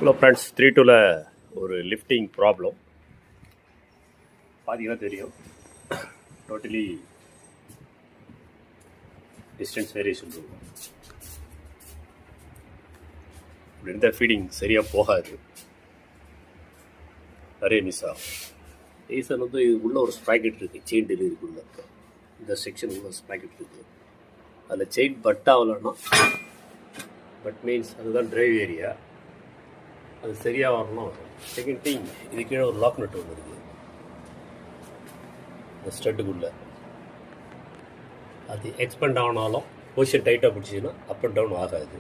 Hello friends, 3-2ல ஒரு lifting problem பார்த்தீங்கன்னா தெரியும். டோட்டலி டிஸ்டன்ஸ் வேரியேஷன் இருக்கும். இப்படி இருந்தால் ஃபீடிங் சரியாக போகாது, நிறைய மிஸ் ஆகும். ரீசன் வந்து இது உள்ள ஒரு ஸ்ப்ராக்கெட் இருக்குது, செயின் டெலிவரிக்குள்ள இந்த செக்ஷன் உள்ள ஸ்ப்ராக்கெட் இருக்குது. அதில் செயின் பட் ஆகலைன்னா, பட் மீன்ஸ் அதுதான் டிரைவ் ஏரியா, அது சரியாக வரணும். செகண்ட் திங், இது கீழே ஒரு லாக் நட் ஒன்று இருக்குது இந்த ஸ்டட்டுக்குள்ளே. அது எக்ஸ்பெண்ட் ஆனாலும் பொசிஷன் டைட்டாக பிடிச்சிங்கன்னா அப் அண்ட் டவுன் ஆகாது.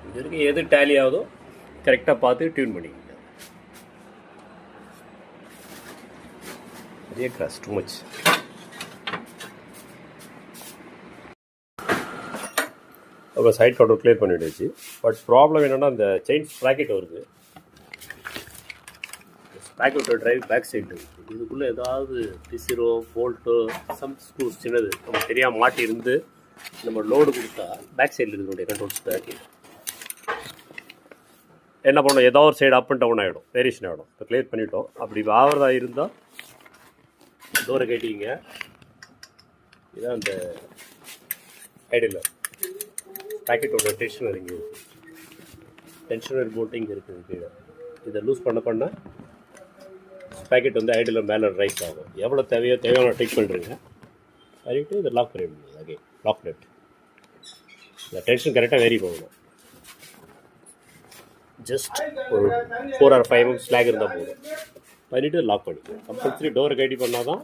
இது வரைக்கும் எது டேலி ஆகுதோ கரெக்டாக பார்த்து டியூன் பண்ணிக்கங்க. நிறைய கிராஸ் டூ மச். அப்புறம் சைட் கவுண்டர் கிளியர் பண்ணிவிடுச்சு. பட் ப்ராப்ளம் என்னென்னா, அந்த செயின் ஸ்ப்ராக்கெட் வருது. ஸ்ப்ராக்கெட்டோட டிரைவ் பேக் சைடு இதுக்குள்ளே ஏதாவது பிசிரோ போல்ட்டோ சம் ஸ்க்ரூஸ் சின்னது நம்ம தெரியாமல் மாட்டி இருந்து நம்ம லோடு கொடுத்தா பேக் சைடில் இருக்கிற கண்ட்ரோல் ஸ்ப்ராக்கெட் என்ன பண்ணோம், ஏதோ ஒரு சைடு அப் அண்ட் டவுன் ஆகிடும், வேரியேஷன் ஆகிடும். இப்போ கிளியர் பண்ணிட்டோம். அப்படி ஆகிறதா இருந்தால் டோரை கேட்டிங்க. இதுதான் அந்த ஐடியில் பேக்கெட்டோட டென்ஷனர் இங்கே இருக்குது. டென்ஷனர் போல்ட்டு இங்கே இருக்குது கீழே. இதை லூஸ் பண்ண பேக்கெட் வந்து ஐடியில் மேலே ரைஸ் ஆகும். எவ்வளோ தேவையான டைட் பண்ணுறீங்க பண்ணிவிட்டு இதை லாக் பண்ணிவிடுங்க. Okay, lock nut. இந்த டென்ஷன் கரெக்டாக வேரி பண்ணணும். ஜஸ்ட் ஒரு 4 or 5 mm ஸ்லாக் இருந்தால் போதும். பண்ணிவிட்டு லாக் பண்ணிக்கணும். கம்பல்சரி டோரை கைடி பண்ணால் தான்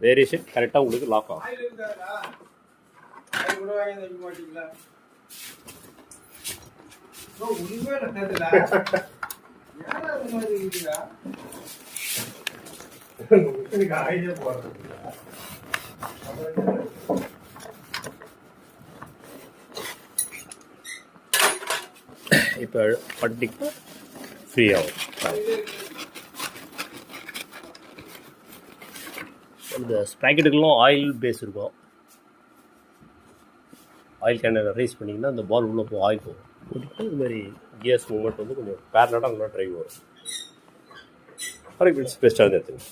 வேரியேஷன் கரெக்டாக உங்களுக்கு லாக் ஆகும். இப்போ பண்ணிட்டு ஃப்ரீ ஆகும். இந்த ஸ்ப்ராக்கெட்டுக்கெல்லாம் ஆயில் பேஸ் இருக்கும். ஆயில் கேனை ரைஸ் பண்ணிங்கன்னா அந்த பால் உள்ளே போகும், ஆயில் போகும். போட்டுட்டு இது மாதிரி கியர்ஸ் மூவ்மெண்ட் வந்து கொஞ்சம் பேரலாக நல்லா ட்ரைவ் வரும். ஃபார் எக்ஸாம்பிள் பெஸ்ட்டாக எடுத்துங்க.